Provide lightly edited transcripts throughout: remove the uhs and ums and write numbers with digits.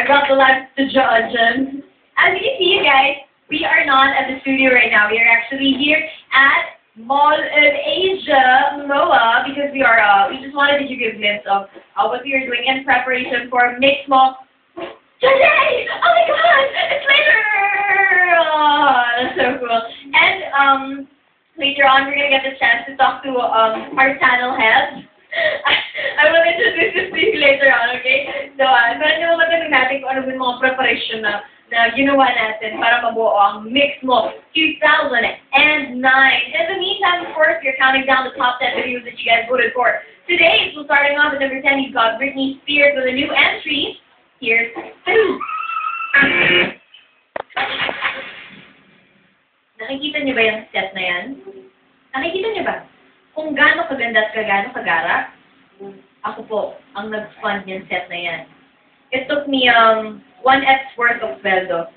I brought the lights to John. As you can see, you guys, we are not at the studio right now. We are actually here at Mall of Asia, MOA, because we just wanted to give you a glimpse of what we are doing in preparation for Mixed Mall today! Oh my god! It's later! Oh, that's so cool. And, later on, we're gonna get the chance to talk to, our channel head. I will introduce this to you later on, okay? So, meron naman matanong natin kung ano yung mga preparation na ginawa natin para mabuo ang Mixed Mall 2009. In the meantime, of course, we're counting down the top 10 videos that you guys voted for. Today, so starting off at number 10, you've got Britney Spears with a new entry. Here's Nakikita niyo ba yung set na yan? Nakikita niyo ba? Kung gaano kaganda at gaano kagara, ako po ang nag-fund yung set na yan. It took me 1F's worth of sweldo.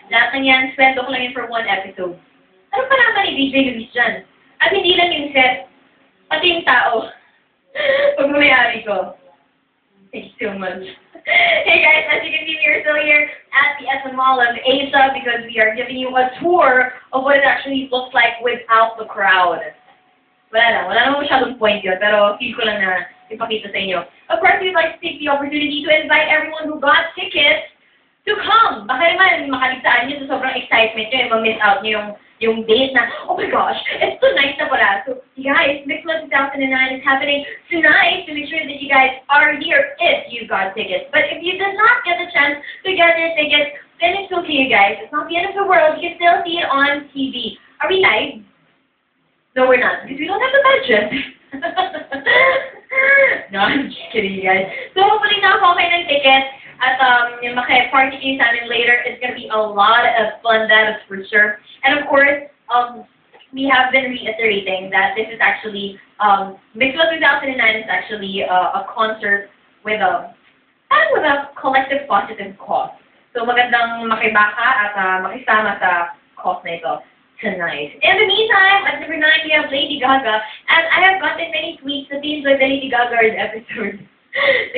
Lahat ng yan, sweldo ko lang yun for 1 episode. Ano pa naman ni DJ Luis dyan? At hindi lang yung set, pati yung tao. Pag-mayari ko. Thank you so much. Hey guys, as you can see, we are still here at the SM Mall of Asia because we are giving you a tour of what it actually looks like without the crowd. Wala naman masyadong point yun, pero feel ko lang na ipakita sa inyo. Of course, we'd like to take the opportunity to invite everyone who got tickets to come. Baka naman makaligtaan nyo sa sobrang excitement nyo and ma-miss out nyo yung date na, oh my gosh, it's tonight na pala. So, you guys, Mixed Mall 2009 is happening tonight, so make sure that you guys are here if you got tickets. But if you did not get the chance to get your tickets, then it's okay, you guys. It's not the end of the world. You can still see it on TV. Are we live? No, we're not, because we don't have the budget. No, I'm just kidding, you guys. So, hopefully nakakuha kayo ng tickets at yung maki-party kayo sa amin later. It's going to be a lot of fun, that is for sure. And of course, we have been reiterating that this is actually, Mixed Mall 2009 is actually a concert with a collective positive cause. So, magandang makibaka at makisama sa cause na ito tonight. In the meantime, at number 9, we have Lady Gaga. And I have gotten many tweets that these are the Lady Gaga episode.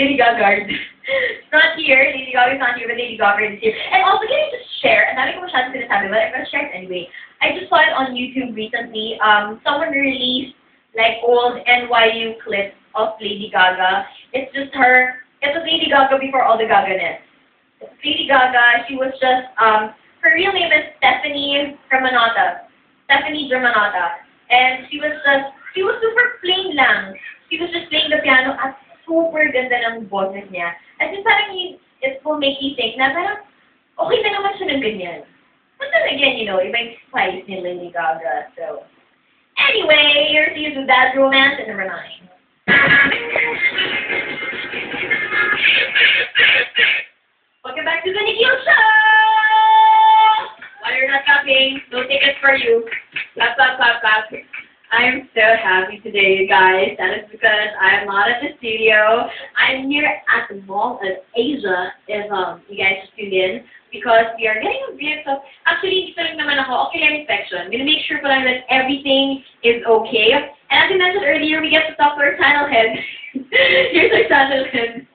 Lady Gaga. It's not here. Lady Gaga is not here, but Lady Gaga is here. And also, can you just share? And dami ko masyadong sinasabi, but I'm going to share it anyway. I just saw it on YouTube recently. Someone released like old NYU clips of Lady Gaga. It's just her. It was Lady Gaga before all the Gaga-ness. It's Lady Gaga. She was just, her real name is Stephanie Germanotta. Stephanie Germanotta. And she was super plain lang. She was just playing the piano at super ganda ng boses niya. At yung parang it will make you think na parang okay na naman siya ng ganyan. But then again, you know, iba yung spice ni Lady Gaga. So, anyway, here's you do Bad Romance at number 9. Welcome back to the Nikhil Show! While you're not clapping, no tickets for you. Clap, clap, clap, clap. I'm so happy today, you guys. That is because I'm not at the studio. I'm here at the Mall of Asia, if you guys just tuned in, because we are getting a glimpse of, actually, dito lang naman ako, okay lang inspection. I'm gonna make sure pa lang that everything is okay. And as I mentioned earlier, we get to talk to our channel head. Here's our channel head.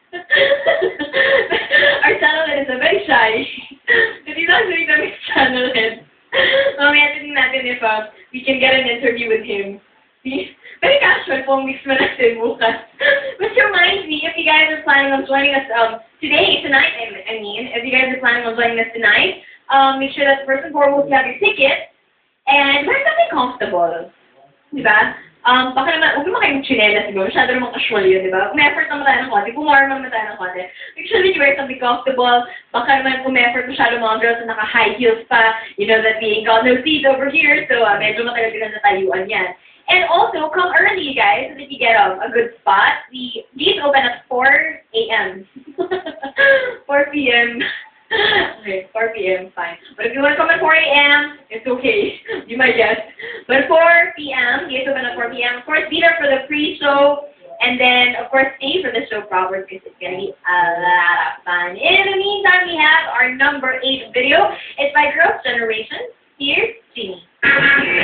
Our channel head is very shy. But he's actually the channel head. Mamaya tignan natin if we can get an interview with him. Very casual pong mix mo natin bukas. Which reminds me, if you guys are planning on joining us tonight, if you guys are planning on joining us tonight, make sure that first and foremost you have your ticket and wear something comfortable. Diba? Baka naman, huwag naman kayong chinelas, diba? Masyado naman casual yun, diba? Kung-effort naman tayo ng konti, pumarma naman tayo ng konti. Make sure that you wear something comfortable. Baka naman kung-effort masyado mga girls na naka-high heels pa, you know that we ain't got no seats over here, so medyo matagal na tayuan yan. And also, come early, you guys, so that you get a good spot. These open at 4 a.m. 4 p.m. Okay, 4 p.m. fine. But if you want to come at 4 a.m., it's okay. You might guess. But 4 p.m., gates open at 4 p.m. Of course, be there for the pre-show. And then, of course, stay for the show proper because it's going to be a lot of fun. In the meantime, we have our number 8 video. It's by Girls' Generation. Here's